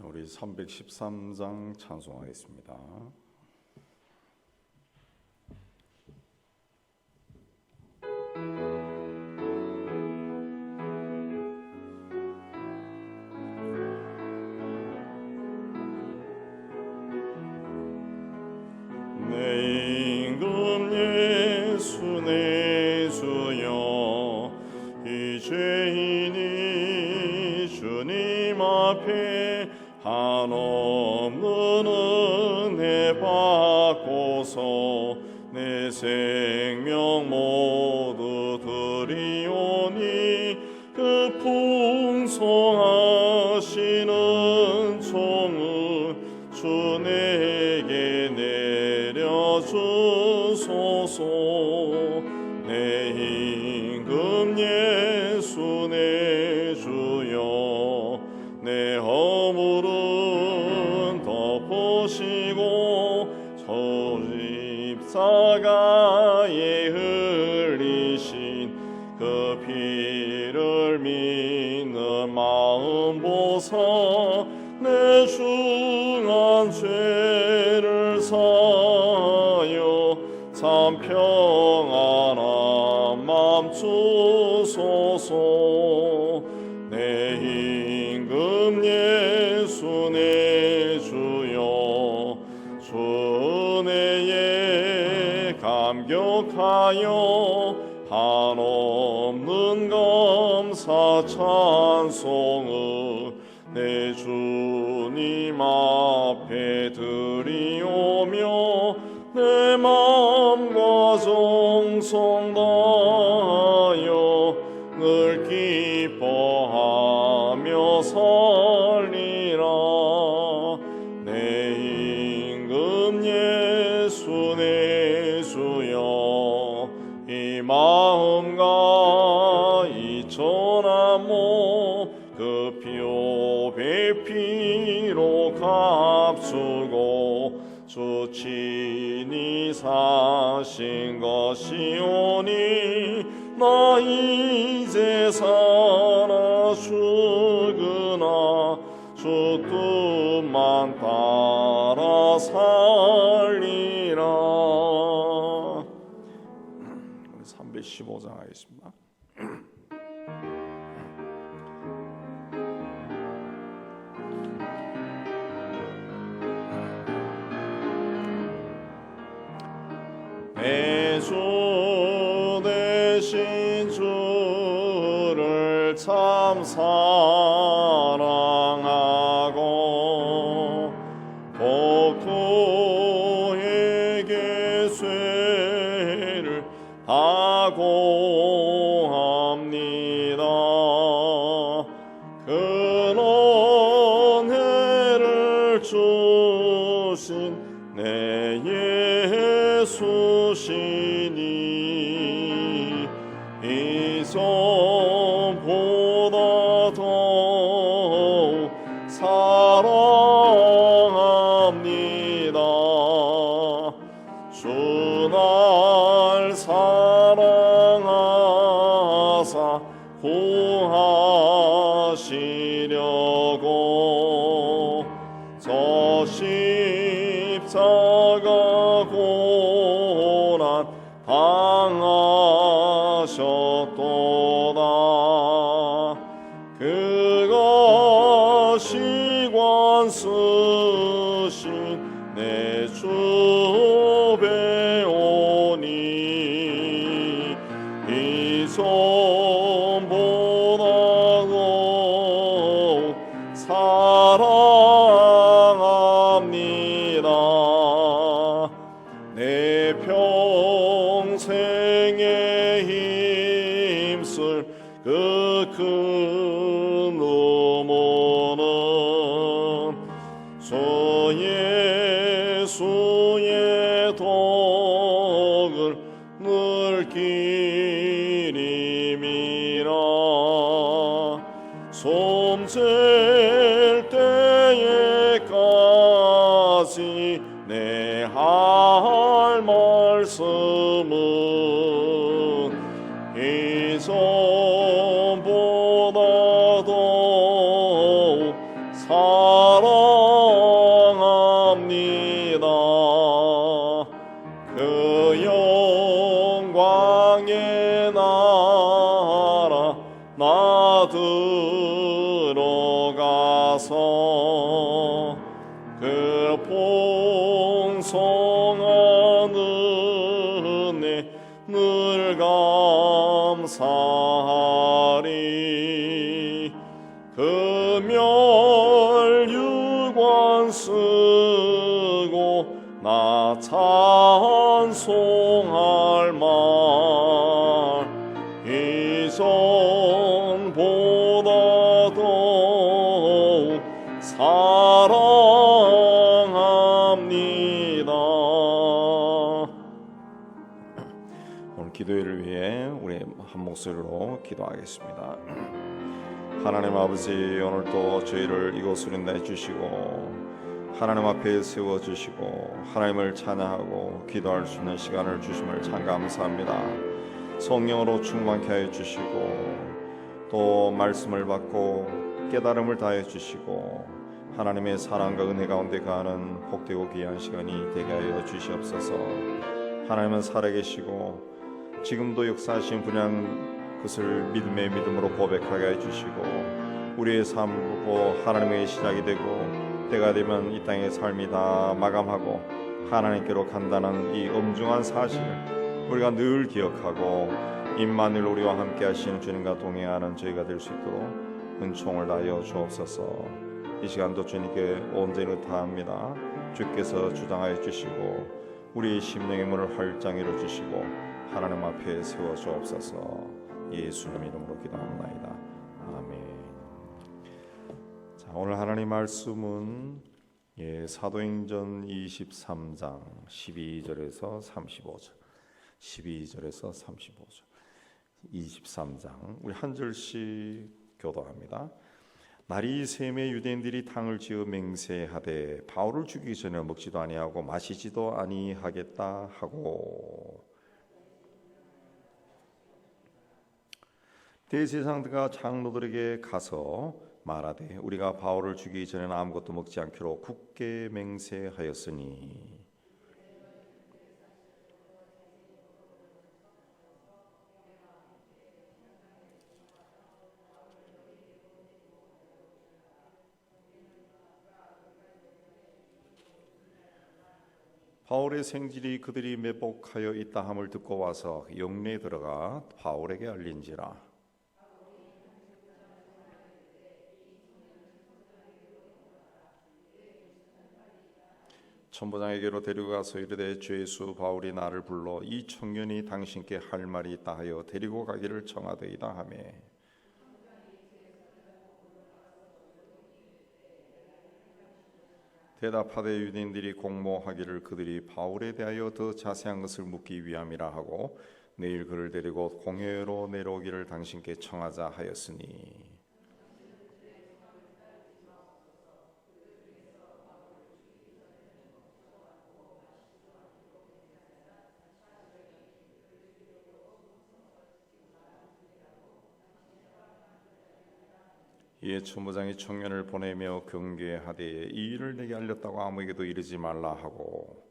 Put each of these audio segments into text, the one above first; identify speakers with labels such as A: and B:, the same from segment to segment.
A: 우리 313장 찬송하겠습니다. 내 임금 예수 내 주여, 이 죄인이 주님 앞에 한없는 은혜 받고서 내 생명 모두 드리오니, 그 풍성하신 은총은 주 내게 내려주소서. 내 임금 예수 내 주여, 내 허물은 덮으시고 저 십자가에 흘리신 그 피를 믿는 마음 보사 내 중한 죄를 사하여 참 평안한 맘 주소서. 내 임금 예수 내 주여, 주 은혜에 감격하여 한없는 감사 찬송을 내 주님 앞에 드리오며, 내 마음과 정성 다하여 늘 기뻐하며 살리라. 내 임금 예수 내 주여, 이 마음과 이 전한 몸 그 표배 피로 값주고 주 친히 사신 것이오니, 나 이제 살아 죽으나 주 뜻만 따라 살리라. 315장 하겠습니다. 내 주 되신 주를 참 사랑하고 복구에게 쇠를 다고합니다. 큰 은혜를 주신 내 예수시니, 이전보다 더욱 사랑합니다. 주 날 사랑하사 구하시려고 저 십자가 고난 당하셨도다. 그것이 관쓰신 내 주 배오니, 이전보다 더욱 사랑합니다. 내 평생에 힘쓸 그 큰 의무는 주 예수의 덕을 늘 기림이라. 숨질 때에까지 내 할 말씀은 이전보다 더욱 사랑 나 들어가서 그 풍성한 은혜 늘 감사하리. 금멸유관 쓰고 나 찬송할 말 이전보다 더욱 사랑합니다. 오늘 기도회를 위해 우리 한 목소리로 기도하겠습니다. 하나님 아버지, 오늘도 저희를 이곳으로 인도해 주시고 하나님 앞에 세워주시고 하나님을 찬양하고 기도할 수 있는 시간을 주심을 참 감사합니다. 성령으로 충만케 하여 주시고 또 말씀을 받고 깨달음을 다해 주시고 하나님의 사랑과 은혜 가운데 가는 복되고 귀한 시간이 되게 하여 주시옵소서. 하나님은 살아계시고 지금도 역사하신 분량 그것을 믿음의 믿음으로 고백하게 해주시고 우리의 삶으로 하나님의 시작이 되고 때가 되면 이 땅의 삶이 다 마감하고 하나님께로 간다는 이 엄중한 사실 우리가 늘 기억하고 임마누엘 우리와 함께 하시는 주님과 동행하는 저희가 될 수 있도록 은총을 다하여 주옵소서. 이 시간도 주님께 온전히 의탁합니다. 주께서 주장하여 주시고 우리의 심령의 문을 활짝 열어주시고 하나님 앞에 세워 주옵소서. 예수님 이름으로 기도합니다. 아멘. 자, 오늘 하나님 말씀은 사도행전 23장 12절에서 35절 12절에서 35절 23장 우리 한 절씩 교도합니다. 날이 새매 유대인들이 당을 지어 맹세하되 바울을 죽이기 전에 먹지도 아니하고 마시지도 아니하겠다 하고 대제사장들과 장로들에게 가서 말하되 우리가 바울을 죽이기 전에는 아무것도 먹지 않기로 굳게 맹세하였으니 바울의 생질이 그들이 매복하여 있다 함을 듣고 와서 영내에 들어가 바울에게 알린지라. 천부장에게로 데리고가서 이르되 주 예수 바울이 나를 불러 이 청년이 당신께 할 말이 있다 하여 데리고 가기를 청하되이다 하며 대답하되 유대인들이 공모하기를 그들이 바울에 대하여 더 자세한 것을 묻기 위함이라 하고 내일 그를 데리고 공회로 내려오기를 당신께 청하자 하였으니 이에 천부장이 청년을 보내며 경계하되 이 일을 내게 알렸다고 아무에게도 이르지 말라 하고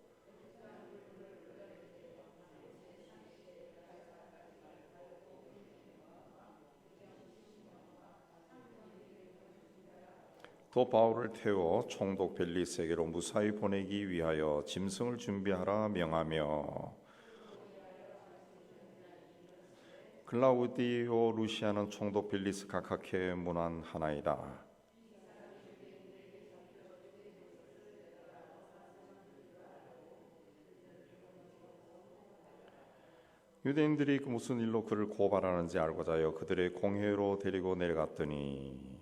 A: 또 바울을 태워 총독 벨리스에게로 무사히 보내기 위하여 짐승을 준비하라 명하며 클라우디오 루시아는 총독 벨리스 각하께 문안하나이다. 유대인들이 무슨 일로 그를 고발하는지 알고자 하여 그들의 공회로 데리고 내려갔더니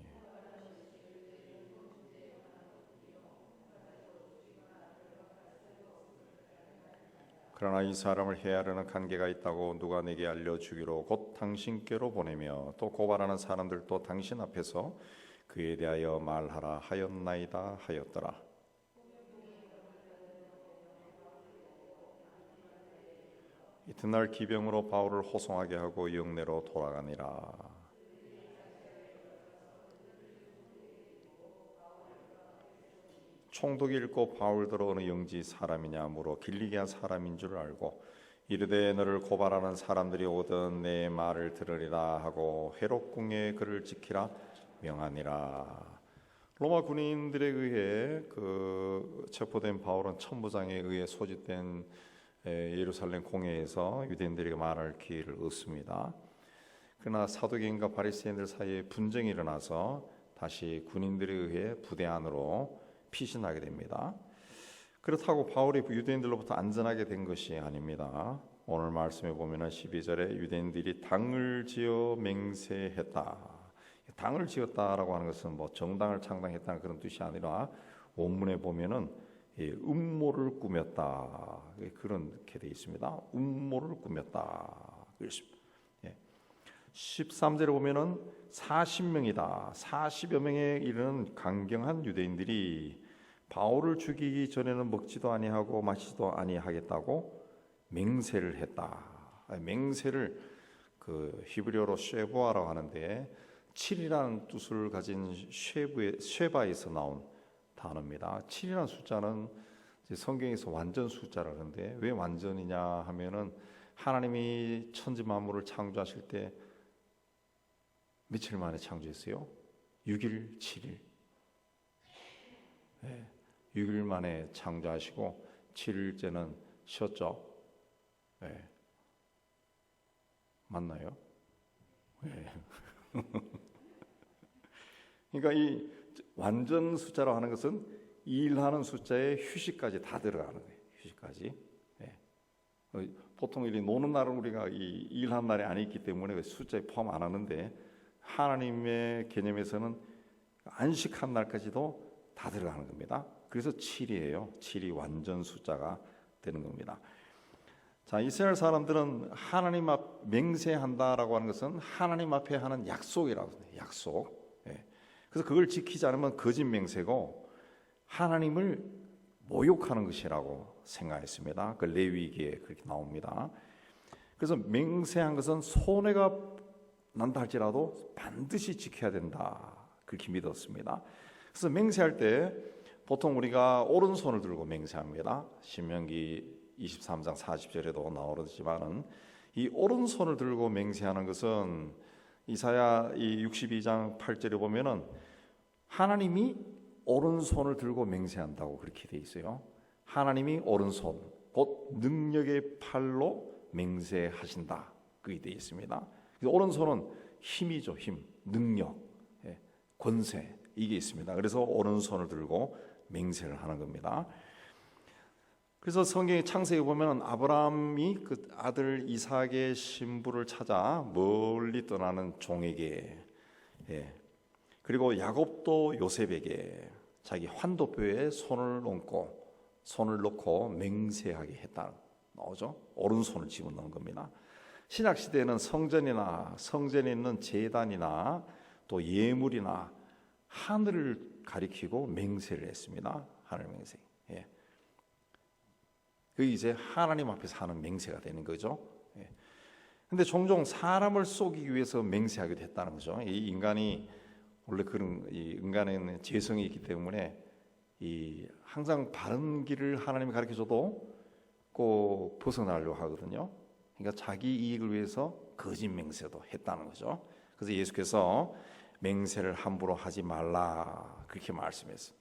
A: 그러나 이 사람을 해하려는 관계가 있다고 누가 내게 알려주기로 곧 당신께로 보내며 또 고발하는 사람들도 당신 앞에서 그에 대하여 말하라 하였나이다 하였더라. 이튿날 기병으로 바울을 호송하게 하고 영내로 돌아가니라. 총독이 읽고 바울더러 어느 영지 사람이냐 물어 길리기아 사람인 줄 알고 이르되 너를 고발하는 사람들이 오든 내 말을 들으리라 하고 헤롯궁에 그를 지키라 명하니라. 로마 군인들에 의해 체포된 바울은 천부장에 의해 소집된 예루살렘 공회에서 유대인들에게 말할 기회를 얻습니다. 그러나 사두개인과 바리새인들 사이에 분쟁이 일어나서 다시 군인들에 의해 부대 안으로 피신하게 됩니다. 그렇다고 바울이 유대인들로부터 안전하게 된 것이 아닙니다. 오늘 말씀에 보면은 12절에 유대인들이 당을 지어 맹세했다. 당을 지었다라고 하는 것은 뭐 정당을 창당했다는 그런 뜻이 아니라 원문에 보면은 음모를 꾸몄다, 그렇게 되어 있습니다. 음모를 꾸몄다. 13절에 보면은 40명이다. 40여 명에 이르는 강경한 유대인들이 바울을 죽이기 전에는 먹지도 아니하고 마시지도 아니하겠다고 맹세를 했다. 맹세를 히브리어로 쉐보아라고 하는데 7이라는 뜻을 가진 쉐바에서 나온 단어입니다. 7이라는 숫자는 성경에서 완전 숫자라는데 왜 완전이냐 하면은 하나님이 천지 만물을 창조하실 때 며칠 만에 창조했어요? 6일, 7일. 6일 만에 창조하시고 7일째는 쉬었죠. 맞나요? 그러니까 이 완전 숫자로 하는 것은 일하는 숫자에 휴식까지 다 들어가는 거예요. 휴식까지. 보통 이 노는 날은 우리가 이 일하는 날이 아니기 때문에 숫자에 포함 안 하는데 하나님의 개념에서는 안식한 날까지도 다 들어가는 겁니다. 그래서 7이에요. 7이 완전 숫자가 되는 겁니다. 자, 이스라엘 사람들은 하나님 앞 맹세한다라고 하는 것은 하나님 앞에 하는 약속이라고 해요. 약속. 그래서 그걸 지키지 않으면 거짓 맹세고 하나님을 모욕하는 것이라고 생각했습니다. 그 레위기에 그렇게 나옵니다. 그래서 맹세한 것은 손해가 난다 할지라도 반드시 지켜야 된다, 그렇게 믿었습니다. 그래서 맹세할 때 보통 우리가 오른손을 들고 맹세합니다. 신명기 23장 40절에도 나오지만은 이 오른손을 들고 맹세하는 것은 이사야 62장 8절에 보면은 하나님이 오른손을 들고 맹세한다고 그렇게 돼 있어요. 하나님이 오른손, 곧 능력의 팔로 맹세하신다, 그게 돼 있습니다. 오른손은 힘이죠. 힘, 능력, 권세, 이게 있습니다. 그래서 오른손을 들고 맹세를 하는 겁니다. 그래서 성경의 창세기 보면 아브라함이 그 아들 이삭의 신부를 찾아 멀리 떠나는 종에게, 그리고 야곱도 요셉에게 자기 환도뼈에 손을 넣고 맹세하게 했다 나오죠. 오른손을 집어넣는 겁니다. 신약 시대에는 성전에 있는 제단이나 또 예물이나 하늘을 가리키고 맹세를 했습니다. 하늘 맹세. 그게 이제 하나님 앞에서 하는 맹세가 되는 거죠. 근데 종종 사람을 속이기 위해서 맹세하게 됐다는 거죠. 이 인간이 원래 그런 이 인간에는 죄성이 있기 때문에 항상 바른 길을 하나님이 가르쳐줘도 꼭 벗어나려고 하거든요. 그러니까 자기 이익을 위해서 거짓 맹세도 했다는 거죠. 그래서 예수께서 맹세를 함부로 하지 말라, 그렇게 말씀했어요.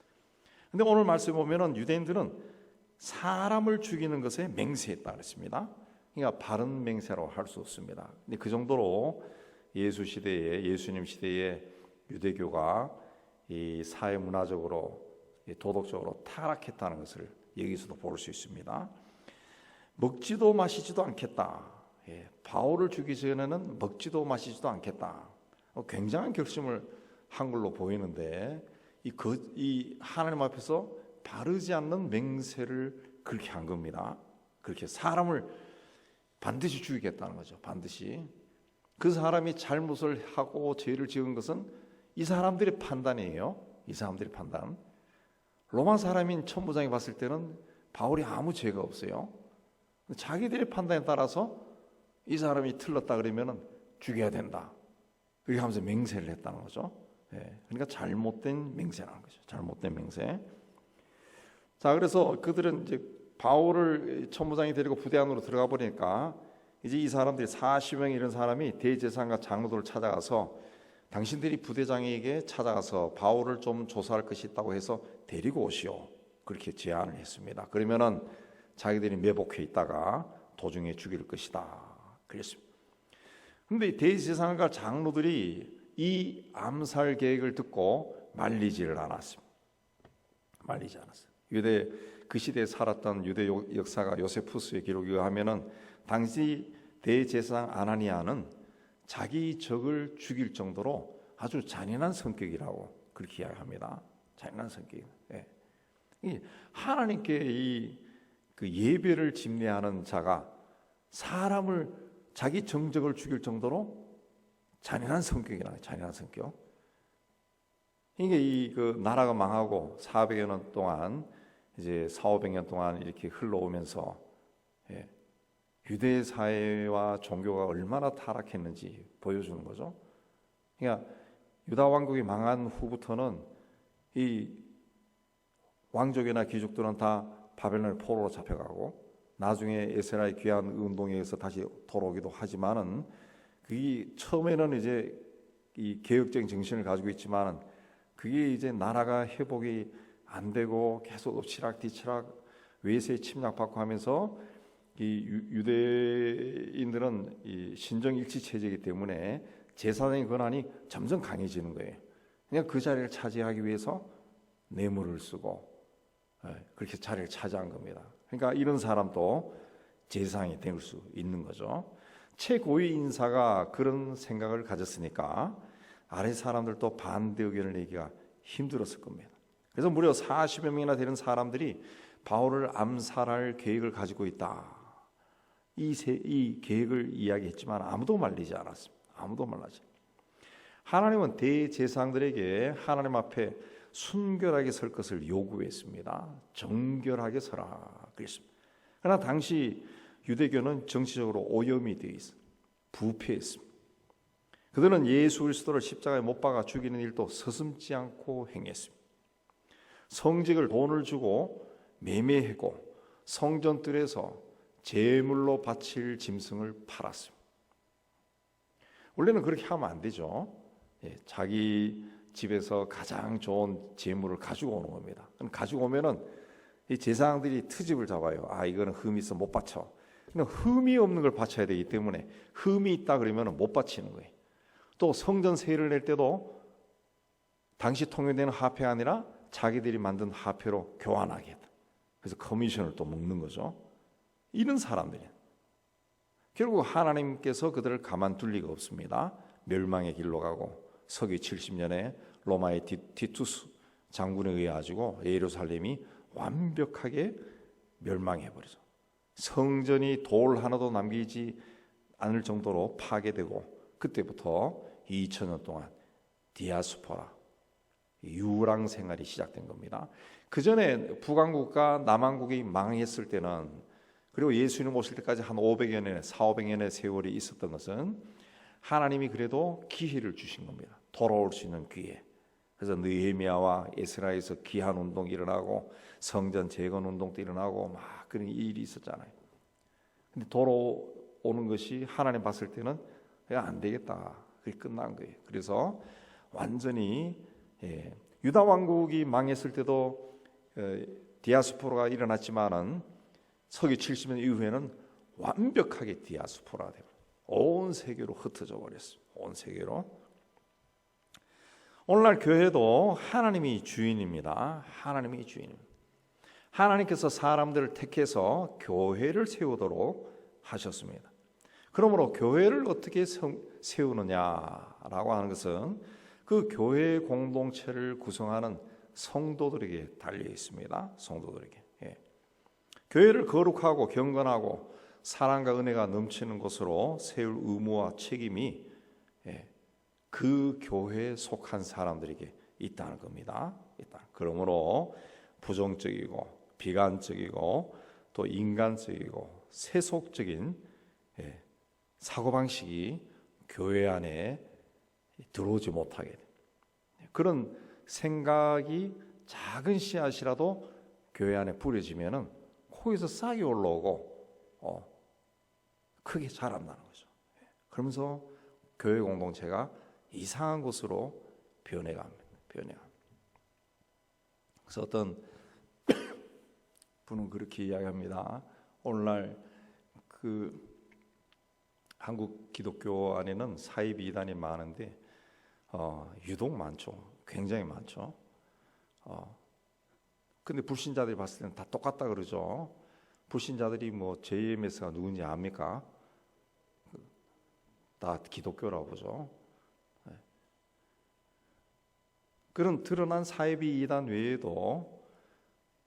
A: 근데 오늘 말씀에 보면은 유대인들은 사람을 죽이는 것에 맹세했다 그랬습니다. 그러니까 바른 맹세라고 할 수 없습니다. 근데 그 정도로 예수님 시대에 유대교가 이 사회 문화적으로 도덕적으로 타락했다는 것을 여기서도 볼 수 있습니다. 먹지도 마시지도 않겠다. 바울을 죽이기 전에는 먹지도 마시지도 않겠다. 굉장한 결심을 한 걸로 보이는데 이 하나님 앞에서 바르지 않는 맹세를 그렇게 한 겁니다. 그렇게 사람을 반드시 죽이겠다는 거죠. 반드시. 그 사람이 잘못을 하고 죄를 지은 것은 이 사람들의 판단이에요. 이 사람들의 판단. 로마 사람인 천부장이 봤을 때는 바울이 아무 죄가 없어요. 자기들의 판단에 따라서 이 사람이 틀렸다 그러면 죽여야 된다, 그렇게 하면서 맹세를 했다는 거죠. 그러니까 잘못된 맹세라는 거죠. 잘못된 맹세. 자, 그래서 그들은 이제 바울을 천부장이 데리고 부대 안으로 들어가 보니까 이제 이 사람들이 40명 이런 사람이 대제사장과 장로들을 찾아가서 당신들이 부대장에게 찾아가서 바울을 좀 조사할 것이 있다고 해서 데리고 오시오, 그렇게 제안을 했습니다. 그러면은 자기들이 매복해 있다가 도중에 죽일 것이다 그랬습니다. 그런데 대제사장과 장로들이 이 암살 계획을 듣고 말리지를 않았습니다. 말리지 않았어요. 유대 그 시대에 살았던 유대 역사가 요세푸스의 기록에 의하면은 당시 대제사장 아나니아는 자기 적을 죽일 정도로 아주 잔인한 성격이라고 그렇게 이야기합니다. 잔인한 성격. 예. 하나님께 그 예배를 집례하는 자가 사람을 자기 정적을 죽일 정도로 잔인한 성격이라, 잔인한 성격. 이게 그 나라가 망하고 400여 년 동안 이제 400~500년 동안 이렇게 흘러오면서 유대 사회와 종교가 얼마나 타락했는지 보여주는 거죠. 그러니까 유다 왕국이 망한 후부터는 이 왕족이나 귀족들은 다 바벨론의 포로로 잡혀가고 나중에 에스라의 귀환 운동에 의해서 다시 돌아오기도 하지만은 그게 처음에는 이제 이 개혁적인 정신을 가지고 있지만은 그게 이제 나라가 회복이 안 되고 계속 엎치락뒤치락 외세에 침략받고 하면서 이 유대인들은 이 신정일치 체제이기 때문에 제사장의 권한이 점점 강해지는 거예요. 그냥 그 자리를 차지하기 위해서 뇌물을 쓰고 그렇게 자리를 차지한 겁니다. 그러니까 이런 사람도 제사장이 될 수 있는 거죠. 최고위 인사가 그런 생각을 가졌으니까 아래 사람들도 반대 의견을 내기가 힘들었을 겁니다. 그래서 무려 40여 명이나 되는 사람들이 바울을 암살할 계획을 가지고 있다. 이 계획을 이야기했지만 아무도 말리지 않았습니다. 아무도 말리지. 하나님은 대제사장들에게 하나님 앞에 순결하게 설 것을 요구했습니다. 정결하게 서라 그랬습니다. 그러나 당시 유대교는 정치적으로 오염이 되어 있어 부패했습니다. 그들은 예수 그리스도를 십자가에 못 박아 죽이는 일도 서슴지 않고 행했습니다. 성직을 돈을 주고 매매하고 성전들에서 제물로 바칠 짐승을 팔았습니다. 원래는 그렇게 하면 안 되죠. 자기 집에서 가장 좋은 제물을 가지고 오는 겁니다. 그럼 가지고 오면은 이 제사장들이 트집을 잡아요. 아, 이거는 흠이 있어 못 바쳐. 근데 흠이 없는 걸 바쳐야 되기 때문에 흠이 있다 그러면 못 바치는 거예요. 또 성전 세를 낼 때도 당시 통용되는 화폐가 아니라 자기들이 만든 화폐로 교환하게 했다. 그래서 커미션을 또 먹는 거죠. 이런 사람들이에요. 결국 하나님께서 그들을 가만둘 리가 없습니다. 멸망의 길로 가고 서기 70년에 로마의 티투스 장군에 의해 가지고 예루살렘이 완벽하게 멸망해버리죠. 성전이 돌 하나도 남기지 않을 정도로 파괴되고 그때부터 2000년 동안 디아스포라 유랑 생활이 시작된 겁니다. 그 전에 북왕국과 남왕국이 망했을 때는 그리고 예수님 오실 때까지 한 500여 년의 400~500년의 세월이 있었던 것은 하나님이 그래도 기회를 주신 겁니다. 돌아올 수 있는 기회. 그래서 느헤미야와 에스라에서 기한 운동이 일어나고 성전 재건 운동도 일어나고 막 그런 일이 있었잖아요. 근데 돌아오는 것이 하나님 봤을 때는 안 되겠다. 그게 끝난 거예요. 그래서 완전히 유다 왕국이 망했을 때도 디아스포라가 일어났지만은 서기 70년 이후에는 완벽하게 디아스포라가 되고 온 세계로 흩어져 버렸어요. 온 세계로. 오늘날 교회도 하나님이 주인입니다. 하나님이 주인입니다. 하나님께서 사람들을 택해서 교회를 세우도록 하셨습니다. 그러므로 교회를 어떻게 세우느냐라고 하는 것은 그 교회 공동체를 구성하는 성도들에게 달려 있습니다. 성도들에게. 교회를 거룩하고 경건하고 사랑과 은혜가 넘치는 곳으로 세울 의무와 책임이 그 교회에 속한 사람들에게 있다는 겁니다. 그러므로 부정적이고 비관적이고 또 인간적이고 세속적인 사고방식이 교회 안에 들어오지 못하게 돼. 그런 생각이 작은 씨앗이라도 교회 안에 뿌려지면은 거기서 싹이 올라오고 크게 자란다는 거죠. 그러면서 교회 공동체가 이상한 곳으로 변해갑니다. 그래서 어떤 분은 그렇게 이야기합니다. 오늘날 그 한국 기독교 안에는 사이비 이단이 많은데 유독 많죠. 굉장히 많죠. 근데 불신자들이 봤을 때는 다 똑같다 그러죠. 불신자들이 뭐 JMS가 누군지 압니까? 다 기독교라고 보죠. 그런 드러난 사이비 이단 외에도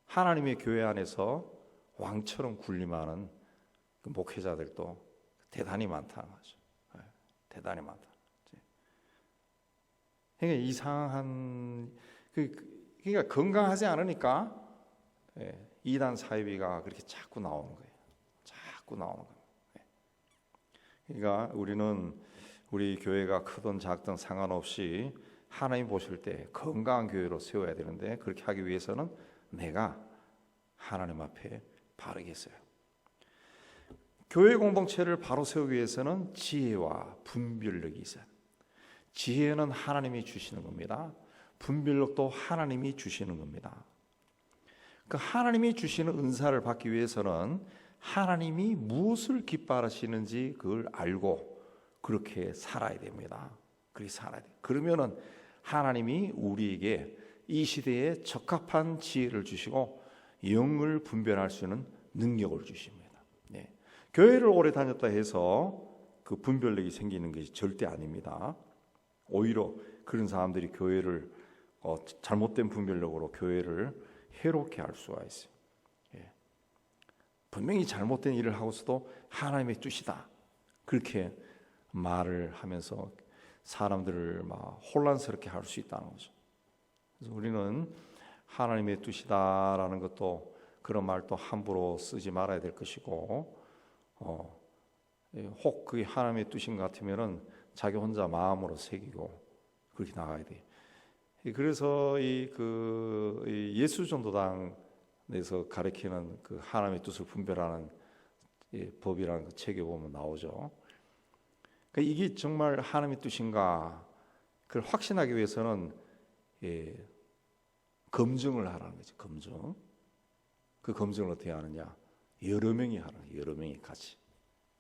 A: 하나님의 교회 안에서 왕처럼 군림하는 그 목회자들도 대단히 많다는 거죠. 대단히 많다. 그러니까 이상한 그러니까 건강하지 않으니까 이단 사이비가 그렇게 자꾸 나오는 거예요. 자꾸 나오는 거예요. 그러니까 우리는 우리 교회가 크든 작든 상관없이 하나님 보실 때 건강한 교회로 세워야 되는데 그렇게 하기 위해서는 내가 하나님 앞에 바르게 서요. 교회 공동체를 바로 세우기 위해서는 지혜와 분별력이 있어요. 지혜는 하나님이 주시는 겁니다. 분별력도 하나님이 주시는 겁니다. 그 하나님이 주시는 은사를 받기 위해서는 하나님이 무엇을 기뻐하시는지 그걸 알고 그렇게 살아야 됩니다. 그렇게 살아야 돼요. 그러면은 하나님이 우리에게 이 시대에 적합한 지혜를 주시고 영을 분별할 수 있는 능력을 주십니다. 교회를 오래 다녔다 해서 그 분별력이 생기는 것이 절대 아닙니다. 오히려 그런 사람들이 교회를 잘못된 분별력으로 교회를 해롭게 할 수가 있어요. 분명히 잘못된 일을 하고서도 하나님의 뜻이다 그렇게 말을 하면서 사람들을 막 혼란스럽게 할 수 있다는 거죠. 그래서 우리는 하나님의 뜻이다라는 것도 그런 말도 함부로 쓰지 말아야 될 것이고 혹 그게 하나님의 뜻인 것 같으면은 자기 혼자 마음으로 새기고 그렇게 나가야 돼. 그래서 이 예수전도당에서 가르치는 그 하나님의 뜻을 분별하는 법이라는 그 책에 보면 나오죠. 그러니까 이게 정말 하나님의 뜻인가 그걸 확신하기 위해서는 검증을 하라는 거죠. 검증. 그 검증을 어떻게 하느냐? 여러 명이 하는 거예요. 여러 명이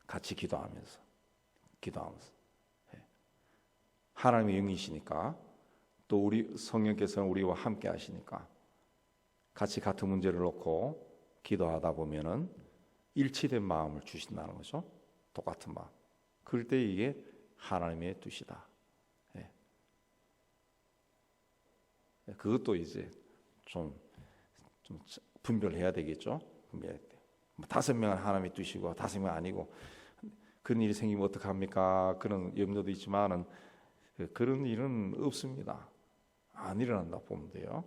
A: 같이 기도하면서 하나님의 영이시니까 또 우리 성령께서는 우리와 함께 하시니까 같이 같은 문제를 놓고 기도하다 보면은 일치된 마음을 주신다는 거죠. 똑같은 마음. 그럴 때 이게 하나님의 뜻이다. 그것도 이제 좀 분별해야 되겠죠. 분별해야 돼. 5명은 하나님의 뜻이고 5명 아니고 그런 일이 생기면 어떡합니까? 그런 염려도 있지만은 그런 일은 없습니다. 안 일어난다 보면 돼요.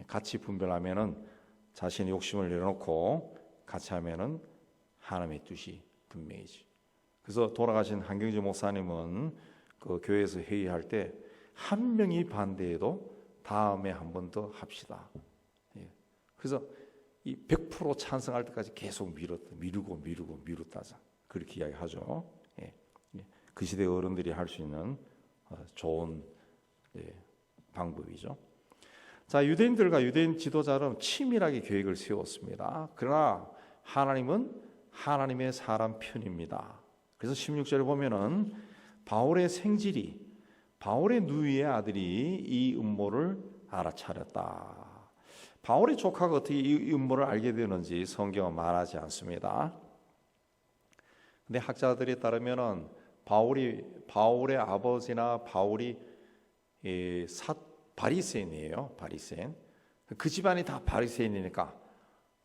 A: 같이 분별하면은 자신의 욕심을 내려놓고 같이 하면은 하나님의 뜻이 분명해지. 그래서 돌아가신 한경재 목사님은 그 교회에서 회의할 때 한 명이 반대해도 다음에 한 번 더 합시다. 그래서 이 100% 찬성할 때까지 계속 미루다자 그렇게 이야기하죠. 그 시대 어른들이 할 수 있는 좋은 방법이죠. 자, 유대인들과 유대인 지도자는 치밀하게 계획을 세웠습니다. 그러나 하나님은 하나님의 사람 편입니다. 그래서 16절에 보면은 바울의 누이의 아들이 이 음모를 알아차렸다. 바울의 조카가 어떻게 이 음모를 알게 되는지 성경은 말하지 않습니다. 근데 학자들에 따르면은 바울의 아버지나 바울이 바리새인이에요. 바리새인. 그 집안이 다 바리새인이니까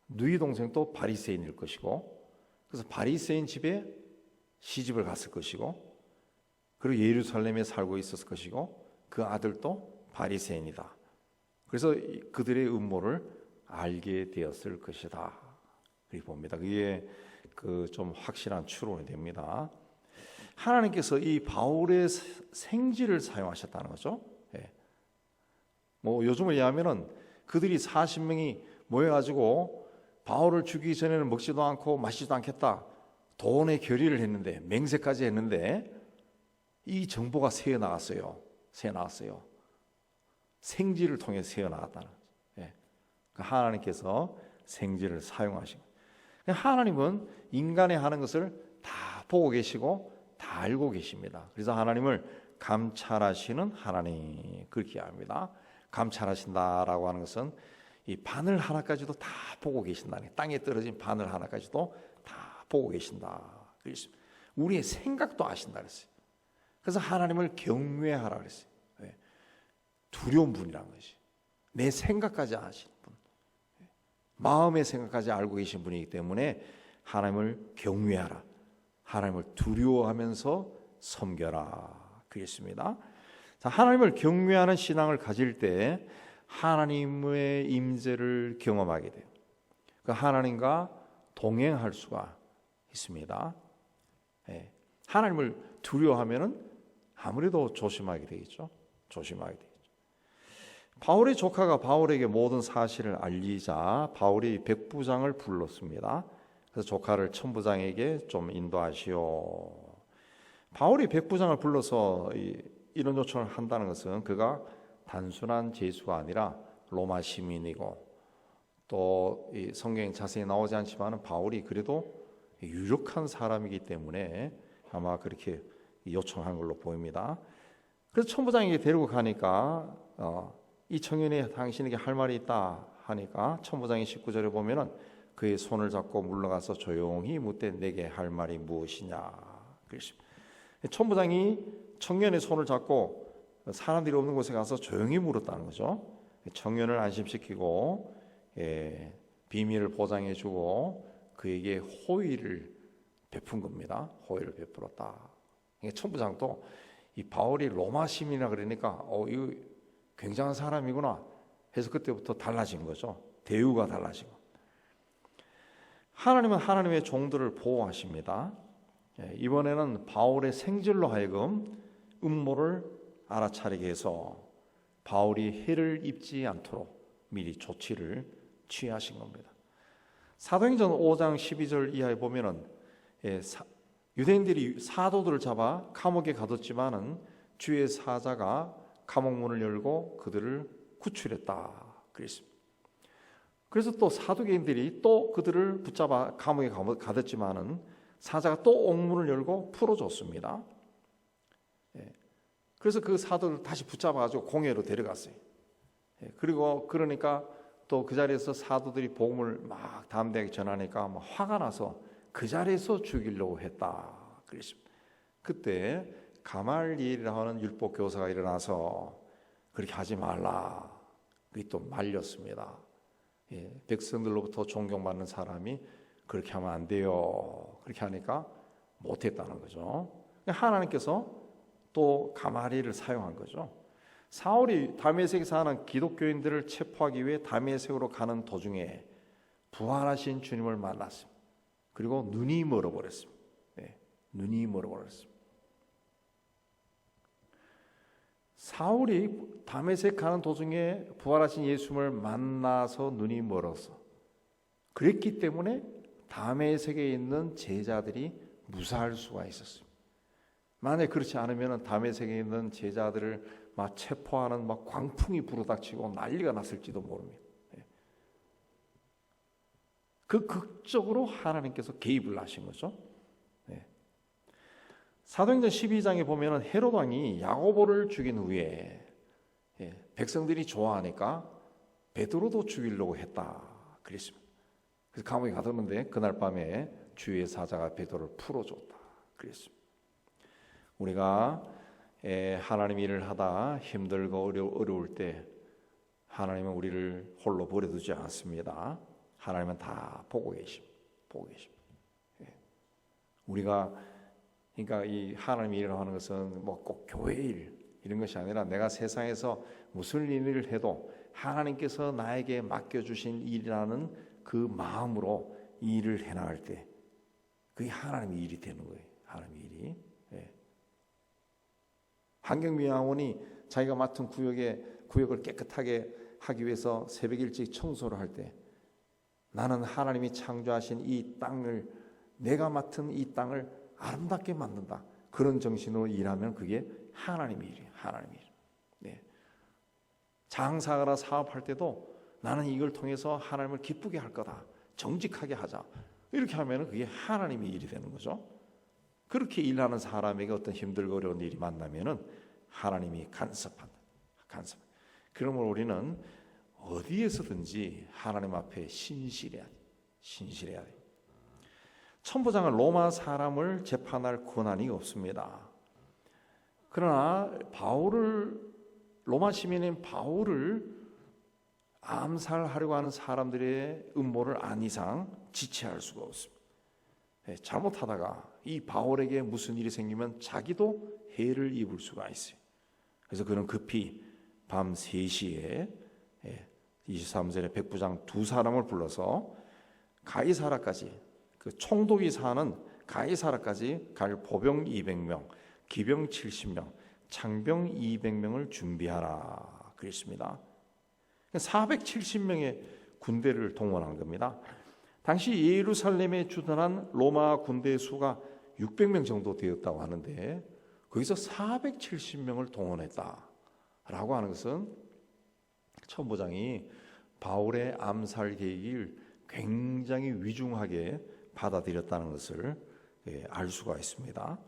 A: 누이 동생도 바리새인일 것이고, 그래서 바리새인 집에 시집을 갔을 것이고, 그리고 예루살렘에 살고 있었을 것이고, 그 아들도 바리새인이다. 그래서 그들의 음모를 알게 되었을 것이다. 그렇게 봅니다. 그게 좀 확실한 추론이 됩니다. 하나님께서 이 바울의 생지를 사용하셨다는 거죠. 뭐 요즘을 얘기하면은 그들이 40명이 모여가지고 바울을 죽이기 전에는 먹지도 않고 마시지도 않겠다. 돈의 결의를 했는데, 맹세까지 했는데 이 정보가 새어 나왔어요. 생지를 통해 새어 나왔다는 거죠. 예. 하나님께서 생지를 사용하신 거예요. 하나님은 인간의 하는 것을 다 보고 계시고 다 알고 계십니다. 그래서 하나님을 감찰하시는 하나님, 그렇게 합니다. 감찰하신다라고 하는 것은 이 바늘 하나까지도 다 보고 계신다는, 땅에 떨어진 바늘 하나까지도 다 보고 계신다. 우리의 생각도 아신다 그랬어요. 그래서 하나님을 경외하라 그랬어요. 네. 두려운 분이란 것이, 내 생각까지 아시는 분, 마음의 생각까지 알고 계신 분이기 때문에 하나님을 경외하라, 하나님을 두려워하면서 섬겨라 그랬습니다. 자, 하나님을 경외하는 신앙을 가질 때 하나님의 임재를 경험하게 돼요. 그 하나님과 동행할 수가 있습니다. 예. 하나님을 두려워하면은 아무래도 조심하게 되겠죠. 바울의 조카가 바울에게 모든 사실을 알리자 바울이 백부장을 불렀습니다. 그래서 조카를 천부장에게 좀 인도하시오. 바울이 백부장을 불러서 이런 요청을 한다는 것은 그가 단순한 죄수가 아니라 로마 시민이고, 또 이 성경에 자세히 나오지 않지만 바울이 그래도 유력한 사람이기 때문에 아마 그렇게 요청한 걸로 보입니다. 그래서 천부장에게 데리고 가니까 이 청년이 당신에게 할 말이 있다 하니까 천부장이 19절에 보면은 그의 손을 잡고 물러가서 조용히 묻되 내게 할 말이 무엇이냐 그랬습니다. 천부장이 청년의 손을 잡고 사람들이 없는 곳에 가서 조용히 물었다는 거죠. 청년을 안심시키고 비밀을 보장해주고 그에게 호의를 베푼 겁니다. 호의를 베풀었다. 천부장도 이 바울이 로마 시민이라 그러니까 이거 굉장한 사람이구나 해서 그때부터 달라진 거죠. 대우가 달라진 거. 하나님은 하나님의 종들을 보호하십니다. 이번에는 바울의 생질로 하여금 음모를 알아차리게 해서 바울이 해를 입지 않도록 미리 조치를 취하신 겁니다. 사도행전 5장 12절 이하에 보면은 유대인들이 사도들을 잡아 감옥에 가뒀지만은 주의 사자가 감옥문을 열고 그들을 구출했다 그랬습니다. 그래서 또 사두개인들이 또 그들을 붙잡아 감옥에 가뒀지만은 사자가 또 옥문을 열고 풀어줬습니다. 그래서 그 사도를 다시 붙잡아가지고 공회로 데려갔어요. 그리고 그러니까 또 그 자리에서 사도들이 복음을 막 담대하게 전하니까 막 화가 나서 그 자리에서 죽이려고 했다 그랬습니다. 그때 가말리엘이라고 하는 율법 교사가 일어나서 그렇게 하지 말라, 그게 또 말렸습니다. 백성들로부터 존경받는 사람이 그렇게 하면 안 돼요. 그렇게 하니까 못했다는 거죠. 하나님께서 또 가말리엘을 사용한 거죠. 사울이 다메섹에 사는 기독교인들을 체포하기 위해 다메섹으로 가는 도중에 부활하신 주님을 만났습니다. 그리고 눈이 멀어버렸습니다. 눈이 멀어버렸습니다. 사울이 다메섹 가는 도중에 부활하신 예수님을 만나서 눈이 멀어서 그랬기 때문에 다메섹에 있는 제자들이 무사할 수가 있었습니다. 만약 그렇지 않으면 다메섹에 있는 제자들을 막 체포하는 막 광풍이 불어닥치고 난리가 났을지도 모릅니다. 그 극적으로 하나님께서 개입을 하신 거죠. 사도행전 12장에 보면 헤롯 왕이 야고보를 죽인 후에 백성들이 좋아하니까 베드로도 죽이려고 했다 그랬습니다. 그래서 감옥에 가뒀는데 그날 밤에 주의 사자가 베드로를 풀어줬다 그랬습니다. 우리가 하나님 일을 하다 힘들고 어려울 때 하나님은 우리를 홀로 버려두지 않습니다. 하나님은 다 보고 계십니다. 우리가 그러니까 이 하나님 일을 하는 것은 뭐 꼭 교회 일 이런 것이 아니라 내가 세상에서 무슨 일을 해도 하나님께서 나에게 맡겨주신 일이라는 그 마음으로 이 일을 해나갈 때 그게 하나님의 일이 되는 거예요. 하나님의 일이. 환경미화원이 자기가 맡은 구역을 깨끗하게 하기 위해서 새벽 일찍 청소를 할 때 나는 하나님이 창조하신 이 땅을, 내가 맡은 이 땅을 아름답게 만든다. 그런 정신으로 일하면 그게 하나님의 일이에요. 하나님의 일. 네. 장사하거나 사업할 때도 나는 이걸 통해서 하나님을 기쁘게 할 거다. 정직하게 하자. 이렇게 하면 그게 하나님의 일이 되는 거죠. 그렇게 일하는 사람에게 어떤 힘들고 어려운 일이 만나면은 하나님이 간섭한다. 간섭. 그러면 우리는 어디에서든지 하나님 앞에 신실해야 돼. 신실해야 돼. 천부장은 로마 사람을 재판할 권한이 없습니다. 그러나 로마 시민인 바울을 암살하려고 하는 사람들의 음모를 안 이상 지체할 수가 없습니다. 잘못하다가 이 바울에게 무슨 일이 생기면 자기도 해를 입을 수가 있어요. 그래서 그는 급히 밤 3시에 23절에 백부장 2사람을 불러서 가이사라까지, 그 총독이 사는 가이사라까지 갈 보병 200명, 기병 70명, 창병 200명을 준비하라 그랬습니다. 470명의 군대를 동원한 겁니다. 당시 예루살렘에 주둔한 로마 군대 수가 600명 정도 되었다고 하는데 거기서 470명을 동원했다라고 하는 것은 천부장이 바울의 암살 계획을 굉장히 위중하게 받아들였다는 것을 알 수가 있습니다.